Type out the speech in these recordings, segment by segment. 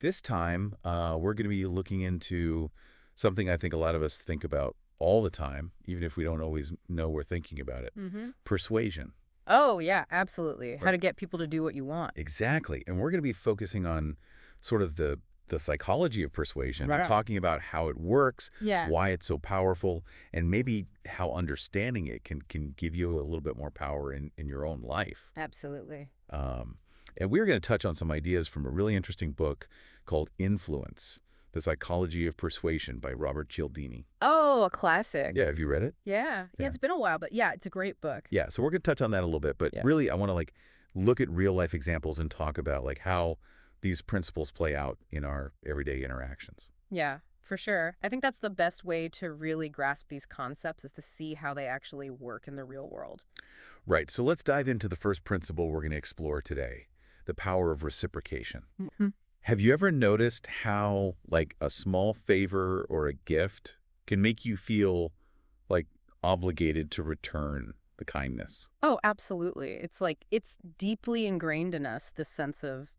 This time, we're going to be looking into something I think a lot of us think about all the time, even if we don't always know we're thinking about it. Persuasion. Oh, yeah, absolutely. How Right. to get people to do what you want. Exactly. And we're going to be focusing on sort of the psychology of persuasion, Right on. talking about how it works, Yeah. why it's so powerful, and maybe how understanding it can give you a little bit more power in your own life. Absolutely. And we're going to touch on some ideas from a really interesting book called Influence, The Psychology of Persuasion by Robert Cialdini. Oh, a classic. Yeah, have you read it? Yeah. Yeah. It's been a while, but yeah, it's a great book. Yeah, so we're going to touch on that a little bit, but Yeah. really I want to look at real life examples and talk about how these principles play out in our everyday interactions. Yeah, for sure. I think that's the best way to really grasp these concepts is to see how they actually work in the real world. Right, so let's dive into the first principle we're going to explore today, the power of reciprocation. Have you ever noticed how a small favor or a gift can make you feel obligated to return the kindness? Oh, absolutely. It's deeply ingrained in us, this sense of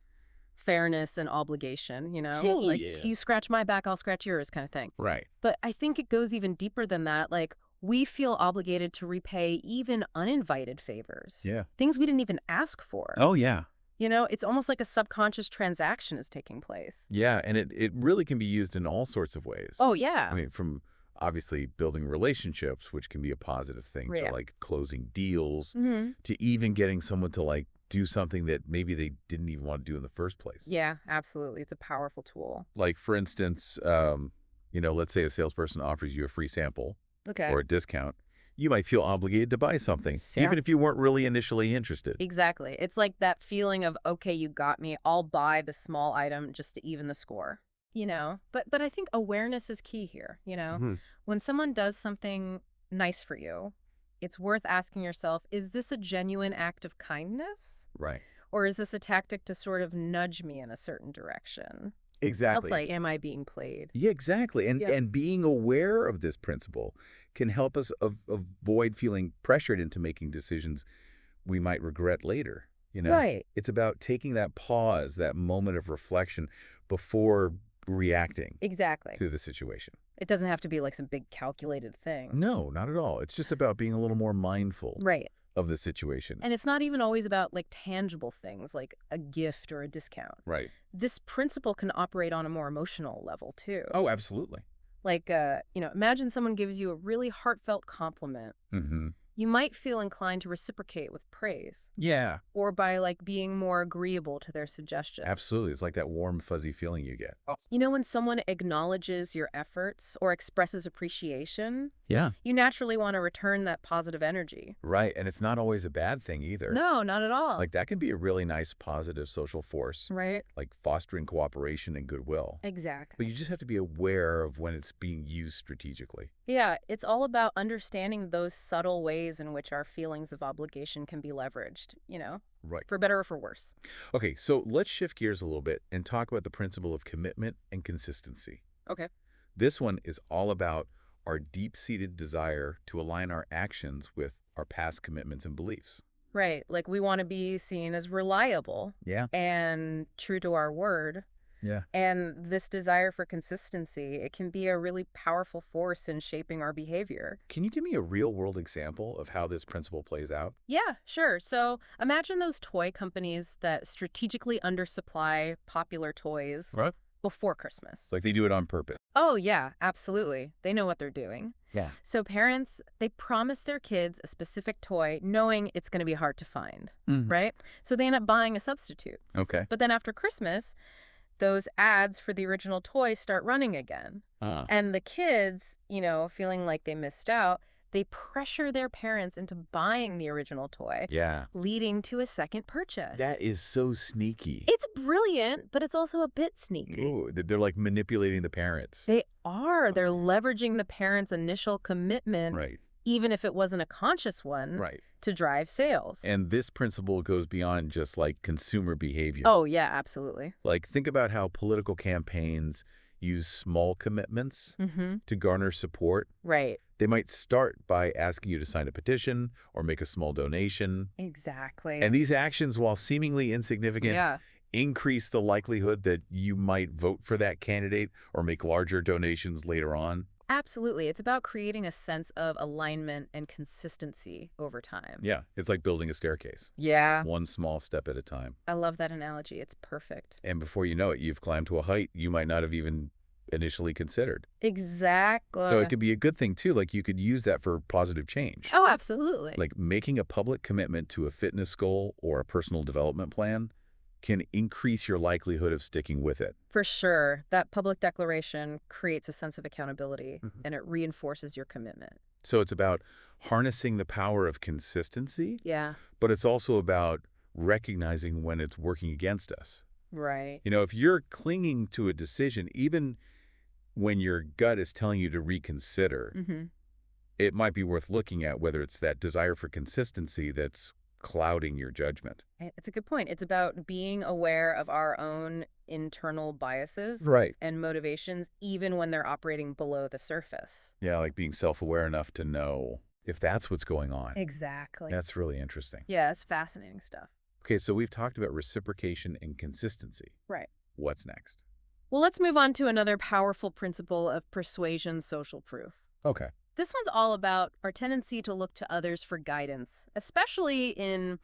fairness and obligation, Oh, Like, yeah. you scratch my back, I'll scratch yours kind of thing. Right. But I think it goes even deeper than that. Like, we feel obligated to repay even uninvited favors. Yeah. Things we didn't even ask for. Oh, yeah. It's almost like a subconscious transaction is taking place. Yeah, and it really can be used in all sorts of ways. Oh, yeah. I mean, from obviously building relationships, which can be a positive thing, Yeah. to closing deals, Mm-hmm. to even getting someone to do something that maybe they didn't even want to do in the first place. Yeah, absolutely. It's a powerful tool. Like, for instance, let's say a salesperson offers you a free sample Okay. or a discount. You might feel obligated to buy something, Yeah. even if you weren't really initially interested. Exactly. It's like that feeling of, okay, you got me. I'll buy the small item just to even the score. But I think awareness is key here, Mhm. When someone does something nice for you, it's worth asking yourself, is this a genuine act of kindness? Right. Or is this a tactic to sort of nudge me in a certain direction? Exactly. That's like, am I being played? Yeah, exactly. And Yeah. and being aware of this principle can help us avoid feeling pressured into making decisions we might regret later. Right. It's about taking that pause, that moment of reflection before reacting Exactly. to the situation. It doesn't have to be like some big calculated thing. No, not at all. It's just about being a little more mindful Right. of the situation. And it's not even always about like tangible things like a gift or a discount. Right. This principle can operate on a more emotional level too. Oh, absolutely. Like, imagine someone gives you a really heartfelt compliment. Mm-hmm. You might feel inclined to reciprocate with praise Yeah, or by like being more agreeable to their suggestion. absolutely. It's like that warm, fuzzy feeling you get. When someone acknowledges your efforts or expresses appreciation, Yeah. you naturally want to return that positive energy. Right. And it's not always a bad thing either. No, not at all. That can be a really nice, positive social force, Right? fostering cooperation and goodwill. Exactly. But you just have to be aware of when it's being used strategically. Yeah, it's all about understanding those subtle ways in which our feelings of obligation can be leveraged, Right. for better or for worse. Okay, so let's shift gears a little bit and talk about the principle of commitment and consistency. Okay. This one is all about our deep-seated desire to align our actions with our past commitments and beliefs. Right. Like we want to be seen as reliable Yeah. and true to our word. Yeah. And this desire for consistency, it can be a really powerful force in shaping our behavior. Can you give me a real-world example of how this principle plays out? Yeah, sure. So imagine those toy companies that strategically undersupply popular toys Right. before Christmas. It's like they do it on purpose. Oh, yeah, absolutely. They know what they're doing. Yeah. So parents, they promise their kids a specific toy knowing it's going to be hard to find, Mhm. right? So they end up buying a substitute. Okay. But then after Christmas, those ads for the original toy start running again. And the kids, feeling like they missed out, they pressure their parents into buying the original toy, Yeah. leading to a second purchase. That is so sneaky. It's brilliant, but it's also a bit sneaky. Ooh, they're manipulating the parents. They are. They're leveraging the parents' initial commitment, Right. even if it wasn't a conscious one, Right. to drive sales. And this principle goes beyond just consumer behavior. Oh, yeah, absolutely. Think about how political campaigns use small commitments Mm-hmm. to garner support. Right. They might start by asking you to sign a petition or make a small donation. Exactly. And these actions, while seemingly insignificant, yeah. increase the likelihood that you might vote for that candidate or make larger donations later on? Absolutely. It's about creating a sense of alignment and consistency over time. Yeah, it's like building a staircase, Yeah. one small step at a time. I love that analogy. It's perfect. And before you know it, you've climbed to a height you might not have even initially considered. So it Exactly. could be a good thing, too. Like, you could use that for positive change. Oh, absolutely. Like, making a public commitment to a fitness goal or a personal development plan can increase your likelihood of sticking with it. For sure, that public declaration creates a sense of accountability Mhm. and it reinforces your commitment. So it's about harnessing the power of consistency, Yeah. but it's also about recognizing when it's working against us. Right. If you're clinging to a decision, even when your gut is telling you to reconsider, Mm-hmm. it might be worth looking at whether it's that desire for consistency that's clouding your judgment. It's a good point. It's about being aware of our own internal biases Right. and motivations, even when they're operating below the surface. Yeah, like being self-aware enough to know if that's what's going on. Exactly. That's really interesting. Yeah, it's fascinating stuff. Okay, so we've talked about reciprocation and consistency. Right. What's next? Well, let's move on to another powerful principle of persuasion, social proof. Okay. This one's all about our tendency to look to others for guidance, especially in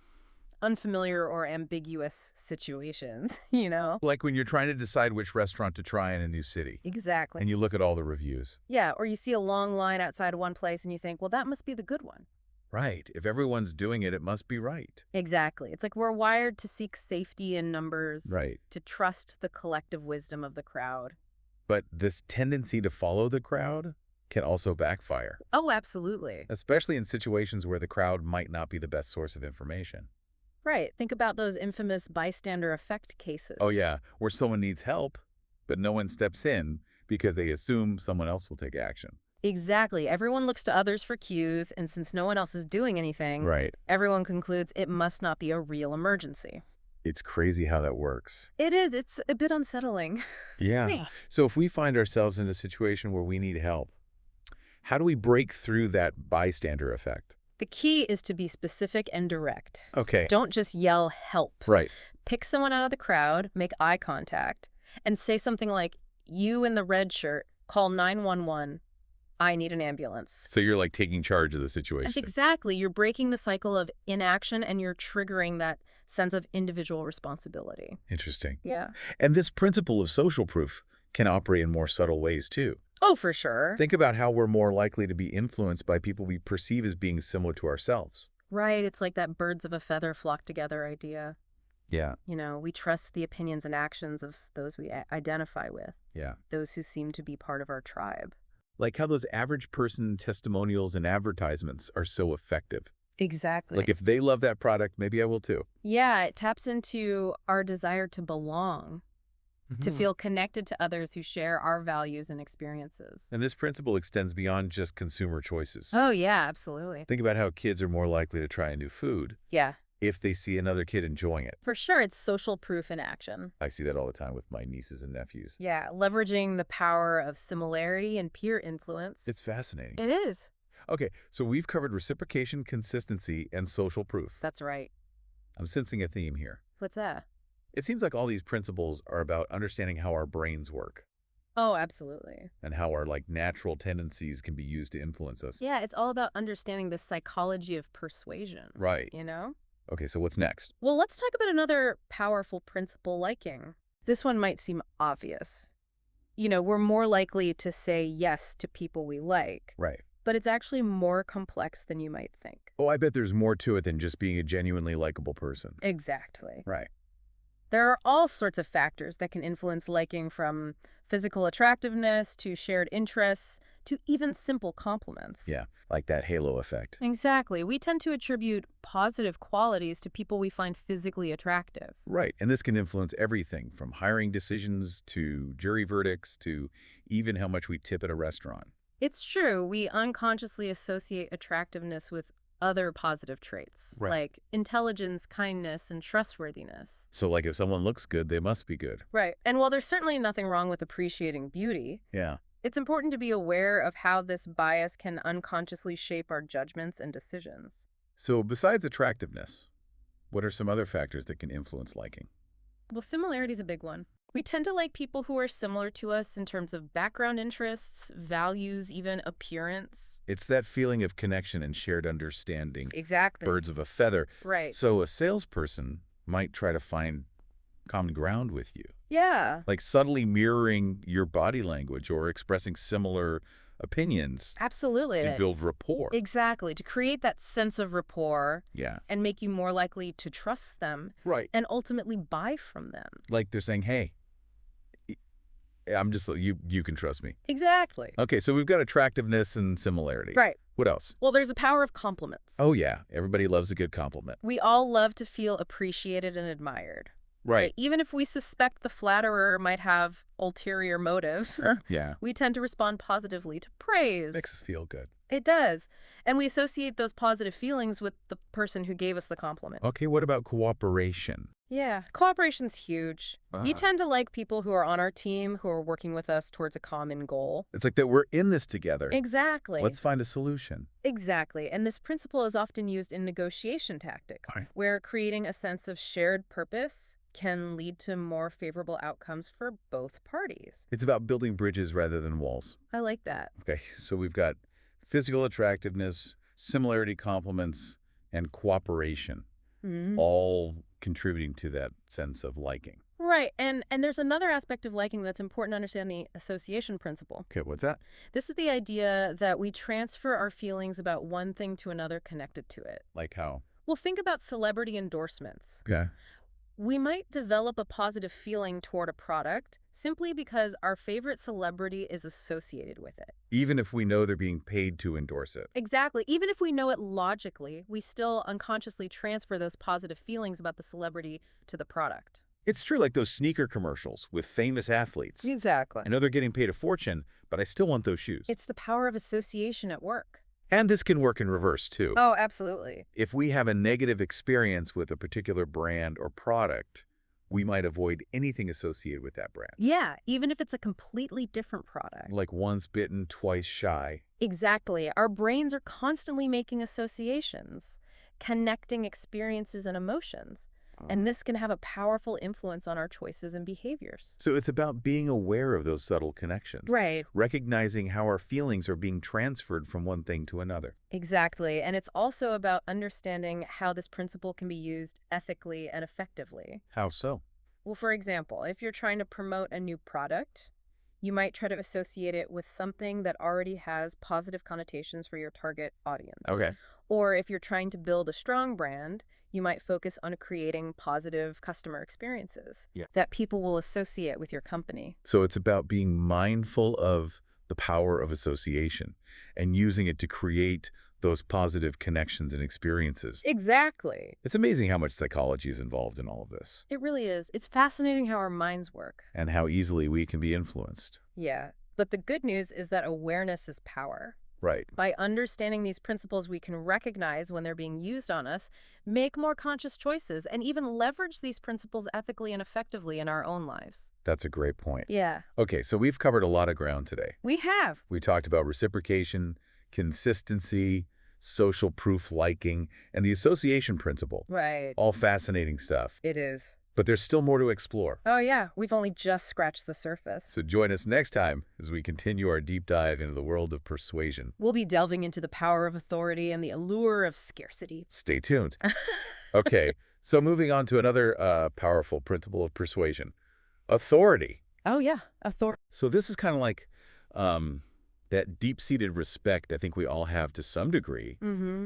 unfamiliar or ambiguous situations, you know? Like when you're trying to decide which restaurant to try in a new city, Exactly. and you look at all the reviews. Yeah, or you see a long line outside one place and you think, well, that must be the good one. Right. If everyone's doing it, it must be right. Exactly. It's like we're wired to seek safety in numbers, Right. to trust the collective wisdom of the crowd. But this tendency to follow the crowd can also backfire, Oh, absolutely. especially in situations where the crowd might not be the best source of information. Right. Think about those infamous bystander effect cases. Oh, yeah, where someone needs help, but no one steps in because they assume someone else will take action. Exactly. Everyone looks to others for cues, and since no one else is doing anything, Right. everyone concludes it must not be a real emergency. It's crazy how that works. It is. It's a bit unsettling. Yeah. Yeah. So if we find ourselves in a situation where we need help, how do we break through that bystander effect? The key is to be specific and direct. Okay. Don't just yell help. Right. Pick someone out of the crowd, make eye contact, and say something like, you in the red shirt, call 911. I need an ambulance. So you're like taking charge of the situation. Exactly. You're breaking the cycle of inaction and you're triggering that sense of individual responsibility. Interesting. Yeah. And this principle of social proof can operate in more subtle ways, too. Oh, for sure. Think about how we're more likely to be influenced by people we perceive as being similar to ourselves. Right. It's like that birds of a feather flock together idea. Yeah. You know, we trust the opinions and actions of those we identify with, Yeah. those who seem to be part of our tribe. Like how those average person testimonials and advertisements are so effective. Exactly. Like if they love that product, maybe I will too. Yeah, it taps into our desire to belong, to feel connected to others who share our values and experiences. And this principle extends beyond just consumer choices. Oh, yeah, absolutely. Think about how kids are more likely to try a new food Yeah, if they see another kid enjoying it. for sure. It's social proof in action. I see that all the time with my nieces and nephews. Yeah, leveraging the power of similarity and peer influence. It's fascinating. It is. Okay, so we've covered reciprocation, consistency, and social proof. That's right. I'm sensing a theme here. What's that? It seems like all these principles are about understanding how our brains work Oh, absolutely. and how our natural tendencies can be used to influence us. Yeah, it's all about understanding the psychology of persuasion. Right. You know? Okay, so what's next? Well, let's talk about another powerful principle, liking. This one might seem obvious. You know, we're more likely to say yes to people we like, Right. but it's actually more complex than you might think. Oh, I bet there's more to it than just being a genuinely likable person. Exactly. Right. There are all sorts of factors that can influence liking, from physical attractiveness to shared interests to even simple compliments. Yeah, like that halo effect. Exactly. We tend to attribute positive qualities to people we find physically attractive. Right, and this can influence everything from hiring decisions to jury verdicts to even how much we tip at a restaurant. It's true. We unconsciously associate attractiveness with other positive traits, Right. like intelligence, kindness, and trustworthiness. So like if someone looks good, they must be good. Right. And while there's certainly nothing wrong with appreciating beauty, Yeah. it's important to be aware of how this bias can unconsciously shape our judgments and decisions. So besides attractiveness, what are some other factors that can influence liking? Well, similarity is a big one. We tend to like people who are similar to us in terms of background interests, values, even appearance. It's that feeling of connection and shared understanding. Exactly. Birds of a feather. Right. So a salesperson might try to find common ground with you, Yeah. like subtly mirroring your body language or expressing similar opinions Absolutely. to build rapport. Exactly. To create that sense of rapport Yeah. and make you more likely to trust them Right. and ultimately buy from them. Like they're saying, hey, I'm just, you can trust me. Exactly. Okay, so we've got attractiveness and similarity. Right. What else? Well, there's a power of compliments. Oh, yeah. Everybody loves a good compliment. We all love to feel appreciated and admired. Right. Even if we suspect the flatterer might have ulterior motives, Yeah. we tend to respond positively to praise. Makes us feel good. It does. And we associate those positive feelings with the person who gave us the compliment. Okay, what about cooperation? Yeah, cooperation's huge. We tend to like people who are on our team, who are working with us towards a common goal. It's like that we're in this together. Exactly. Let's find a solution. Exactly. And this principle is often used in negotiation tactics, where creating a sense of shared purpose can lead to more favorable outcomes for both parties. It's about building bridges rather than walls. I like that. Okay, so we've got physical attractiveness, similarity compliments, and cooperation, all contributing to that sense of liking. Right. And there's another aspect of liking that's important to understand, the association principle. Okay, what's that? This is the idea that we transfer our feelings about one thing to another connected to it. Like how? Well, think about celebrity endorsements. Okay. We might develop a positive feeling toward a product simply because our favorite celebrity is associated with it. Even if we know they're being paid to endorse it. Exactly. Even if we know it logically, we still unconsciously transfer those positive feelings about the celebrity to the product. It's true, like those sneaker commercials with famous athletes. Exactly. I know they're getting paid a fortune, but I still want those shoes. It's the power of association at work. And this can work in reverse, too. Oh, absolutely. If we have a negative experience with a particular brand or product, we might avoid anything associated with that brand. Yeah, even if it's a completely different product. Like once bitten, twice shy. Exactly. Our brains are constantly making associations, connecting experiences and emotions. And this can have a powerful influence on our choices and behaviors. So it's about being aware of those subtle connections. Right. Recognizing how our feelings are being transferred from one thing to another. Exactly. And it's also about understanding how this principle can be used ethically and effectively. How so? Well, for example, if you're trying to promote a new product, you might try to associate it with something that already has positive connotations for your target audience. Okay. Or if you're trying to build a strong brand, you might focus on creating positive customer experiences that people will associate with your company. So it's about being mindful of the power of association and using it to create those positive connections and experiences. Exactly. It's amazing how much psychology is involved in all of this. It really is. It's fascinating how our minds work. And how easily we can be influenced. Yeah. But the good news is that awareness is power. Right. By understanding these principles, we can recognize when they're being used on us, make more conscious choices, and even leverage these principles ethically and effectively in our own lives. That's a great point. Yeah. Okay, so we've covered a lot of ground today. We have. We talked about reciprocation, consistency, social proof liking, and the association principle. Right. All fascinating stuff. It is. But there's still more to explore. Oh, yeah. We've only just scratched the surface. So join us next time as we continue our deep dive into the world of persuasion. We'll be delving into the power of authority and the allure of scarcity. Stay tuned. Okay, so moving on to another powerful principle of persuasion, authority. Oh, yeah. Authority. So this is kind of like that deep-seated respect I think we all have to some degree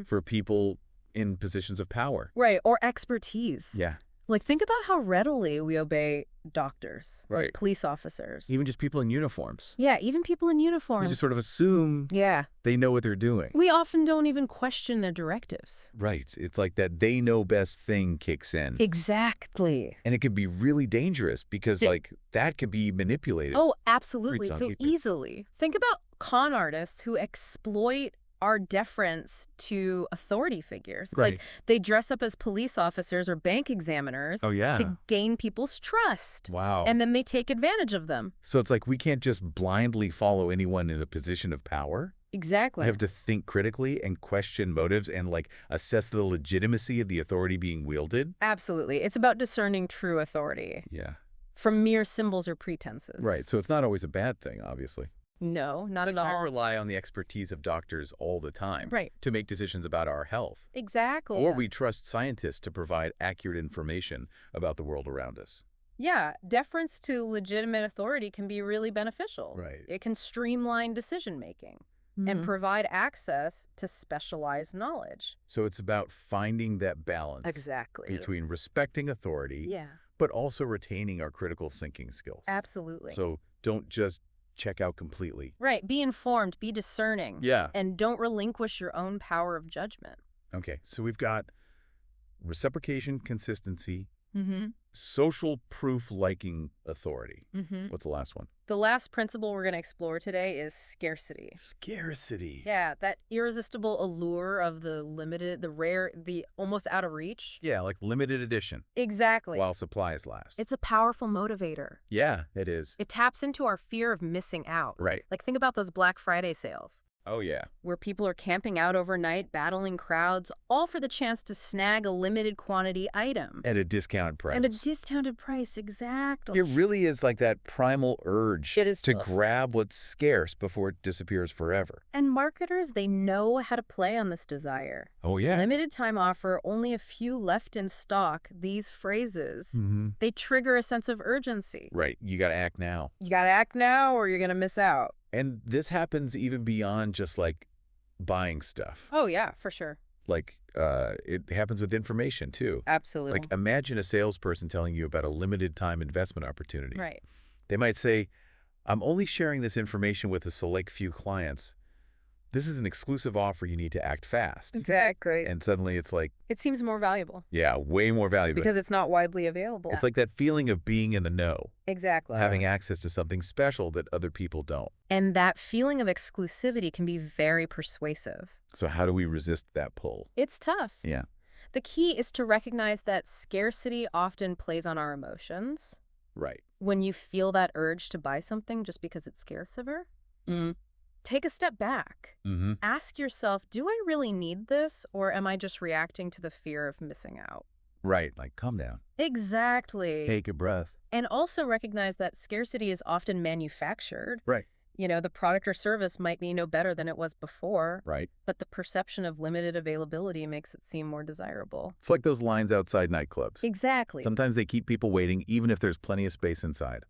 for people in positions of power. Right. Or expertise. Yeah. Like, think about how readily we obey doctors, Right. police officers. Even just people in uniforms. Yeah, even people in We uniform. just sort of assume they know what they're doing. We often don't even question their directives. Right. It's like that they know best thing kicks in. Exactly. And it can be really dangerous because, like, that can be manipulated. Oh, absolutely. Reads on So YouTube. easily. Think about con artists who exploit our deference to authority figures. Right. Like, they dress up as police officers or bank examiners Oh, yeah. to gain people's trust. Wow. And then they take advantage of them. So it's like we can't just blindly follow anyone in a position of power? I Exactly. have to think critically and question motives and, like, assess the legitimacy of the authority being wielded. Absolutely. It's about discerning true authority Yeah. from mere symbols or Right. pretenses. So it's not always a bad thing, obviously. No, not at I all. rely on the expertise of doctors all the time Right. to make decisions about our health. Exactly. Or we trust scientists to provide accurate information about the world around us. Yeah, deference to legitimate authority can be really beneficial. Right. It can streamline decision making and provide access to specialized knowledge. So it's about finding that balance Exactly. between respecting authority, Yeah, but also retaining our critical thinking skills. absolutely. So don't just check out completely. Right, be informed, be discerning, Yeah. and don't relinquish your own power of judgment. Okay, so we've got reciprocation, consistency, Mm-hmm. social proof liking authority. Mm-hmm. What's the last one? The last principle we're going to explore today is scarcity. Scarcity. Yeah, that irresistible allure of the limited, the rare, the almost out of reach. Yeah, like limited edition Exactly. while supplies last. It's a powerful motivator. Yeah, it is. It taps into our fear of missing out. Right. Like, think about those Black Friday sales, Oh, yeah. where people are camping out overnight, battling crowds, all for the chance to snag a limited quantity item. At a discounted price. And a discounted price, exactly. It really is like that primal urge It is to tough. grab what's scarce before it disappears forever. And marketers, they know how to play on this desire. Oh, yeah. Limited time offer, only a few left in stock. These phrases, Mm-hmm. they trigger a sense of urgency. Right. You got to act now. You gotta act now or you're gonna miss out. And this happens even beyond just like buying stuff. Oh, yeah, for sure. Like, it happens with information too. Absolutely. Like, imagine a salesperson telling you about a limited time investment opportunity. Right. They might say, I'm only sharing this information with a select few clients. This is an exclusive offer. You need to act fast. Exactly. And suddenly it's like, It seems more valuable yeah, way more valuable. because it's not widely available. It's like that feeling of being in the know, Exactly. having access to something special that other people don't. And that feeling of exclusivity can be very persuasive. So how do we resist that pull? It's tough. Yeah. The key is to recognize that scarcity often plays on our emotions. Right. When you feel that urge to buy something just because it's scarciver, take a step back. Mm-hmm. Ask yourself, do I really need this, or am I just reacting to the fear of missing out? Right. Like, calm down. Exactly. Take a breath. And also recognize that scarcity is often manufactured. Right. You know, the product or service might be no better than it was before, Right. but the perception of limited availability makes it seem more desirable. It's like those lines outside nightclubs. Exactly. Sometimes they keep people waiting even if there's plenty of space inside.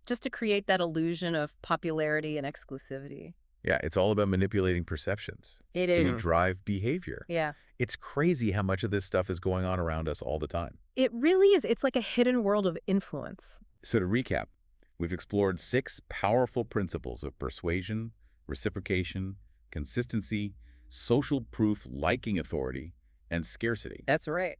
Just to create that illusion of popularity and exclusivity. Yeah, it's all about manipulating perceptions It to is. drive behavior. Yeah. It's crazy how much of this stuff is going on around us all the time. It really is. It's like a hidden world of influence. So to recap, we've explored 6 powerful principles of persuasion, reciprocation, consistency, social proof liking authority, and scarcity. That's right.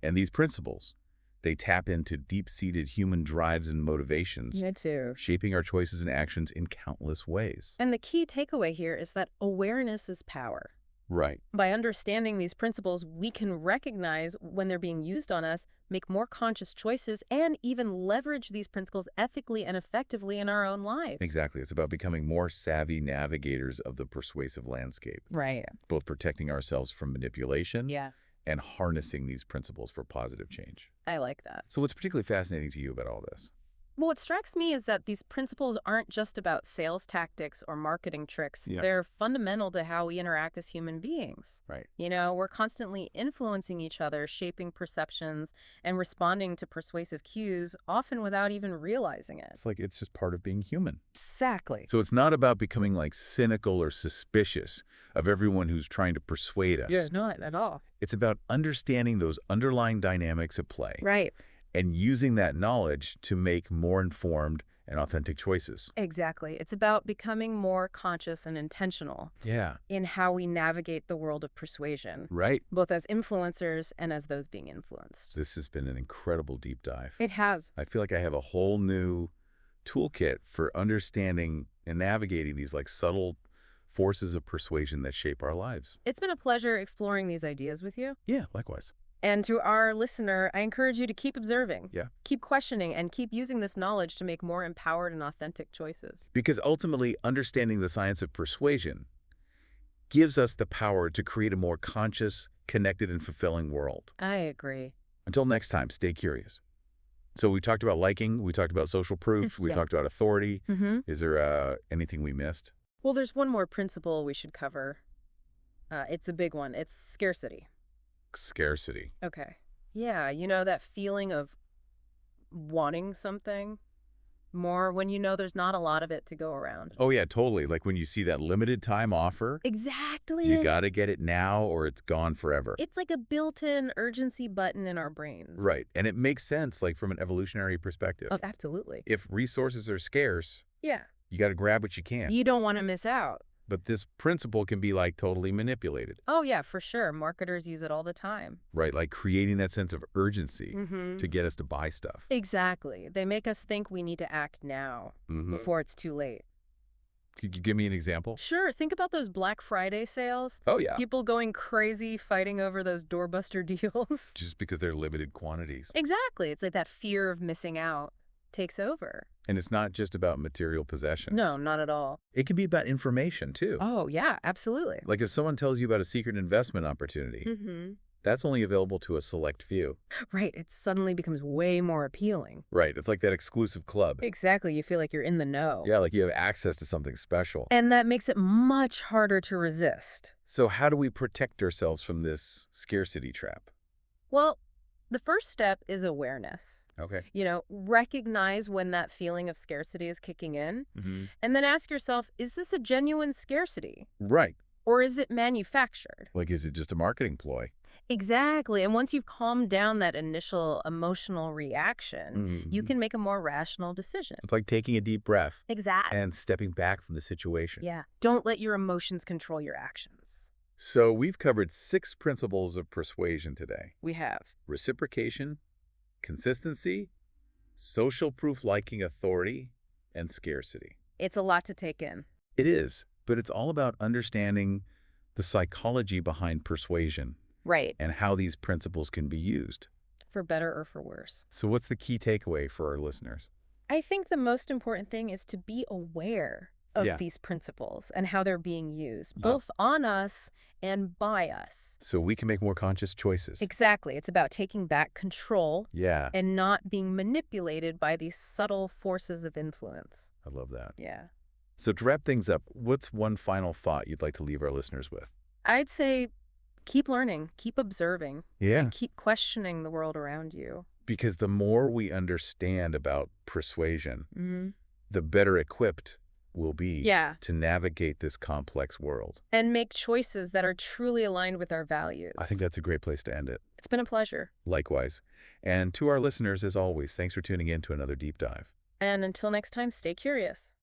And these principles, they tap into deep-seated human drives and motivations, Me too. shaping our choices and actions in countless ways. And the key takeaway here is that awareness is power. Right. By understanding these principles, we can recognize when they're being used on us, make more conscious choices, and even leverage these principles ethically and effectively in our own lives. Exactly. It's about becoming more savvy navigators of the persuasive landscape, Right. both protecting ourselves from manipulation Yeah, and harnessing these principles for positive change. I like that. So what's particularly fascinating to you about all this? Well, what strikes me is that these principles aren't just about sales tactics or marketing tricks. Yeah. They're fundamental to how we interact as human beings. Right. You know, we're constantly influencing each other, shaping perceptions, and responding to persuasive cues, often without even realizing it. It's like it's just part of being human. Exactly. So it's not about becoming like cynical or suspicious of everyone who's trying to persuade us. Yeah, not at all. It's about understanding those underlying dynamics at play Right. and using that knowledge to make more informed and authentic choices. Exactly. It's about becoming more conscious and intentional Yeah. in how we navigate the world of persuasion, Right. both as influencers and as those being influenced. This has been an incredible deep dive. It has. I feel like I have a whole new toolkit for understanding and navigating these like subtle forces of persuasion that shape our lives. It's been a pleasure exploring these ideas with you. Yeah, likewise. And to our listener, I encourage you to keep observing, Yeah. keep questioning, and keep using this knowledge to make more empowered and authentic choices. Because ultimately, understanding the science of persuasion gives us the power to create a more conscious, connected, and fulfilling world. I agree. Until next time, stay curious. So we talked about liking, we talked about social proof, we Yeah. talked about authority. Mm-hmm. Is there anything we missed? Well, there's one more principle we should cover. It's a big one. It's scarcity. Scarcity. Okay. Yeah, that feeling of wanting something more when you know there's not a lot of it to go around. Oh, yeah, totally. Like when you see that limited time offer, Exactly. you got to get it now or it's gone forever. It's like a built-in urgency button in our brains. Right. And it makes sense, like from an evolutionary perspective. Oh, absolutely. If resources are scarce, Yeah. you got to grab what you can. You don't want to miss out. But this principle can be like totally manipulated. Oh, yeah, for sure. Marketers use it all the time. Right, like creating that sense of urgency Mm-hmm. to get us to buy stuff. Exactly. They make us think we need to act now before it's too late. Could you give me an example? Sure. Think about those Black Friday sales. Oh, yeah. People going crazy fighting over those doorbuster deals. Just because they're limited quantities. Exactly. It's like that fear of missing out takes over. And it's not just about material possessions. No, not at all. It can be about information, too. Oh, yeah, absolutely. Like if someone tells you about a secret investment opportunity, Mm-hmm. that's only available to a select few. Right. It suddenly becomes way more appealing. Right, it's like that exclusive club. Exactly. You feel like you're in the know. Yeah, like you have access to something special. And that makes it much harder to resist. So how do we protect ourselves from this scarcity trap? Well, the first step is awareness. Okay. Recognize when that feeling of scarcity is kicking in, Mm-hmm. and then ask yourself, is this a genuine scarcity? Right. Or is it manufactured? Like, is it just a marketing ploy? Exactly. And once you've calmed down that initial emotional reaction, you can make a more rational decision. It's like taking a deep breath Exactly. and stepping back from the situation. Yeah. Don't let your emotions control your actions. So we've covered 6 principles of persuasion today. We have. Reciprocation, consistency, social proof liking authority, and scarcity. It's a lot to take in. It is, but it's all about understanding the psychology behind persuasion Right. and how these principles can be used. For better or for worse. So what's the key takeaway for our listeners? I think the most important thing is to be aware of Yeah. these principles and how they're being used, both on us and by us. So we can make more conscious choices. Exactly. It's about taking back control Yeah, and not being manipulated by these subtle forces of influence. I love that. Yeah. So to wrap things up, what's one final thought you'd like to leave our listeners with? I'd say keep learning, keep observing, Yeah. and keep questioning the world around you. Because the more we understand about persuasion, the better equipped we'll be Yeah. to navigate this complex world. And make choices that are truly aligned with our values. I think that's a great place to end it. It's been a pleasure. Likewise. And to our listeners, as always, thanks for tuning in to another deep dive. And until next time, stay curious.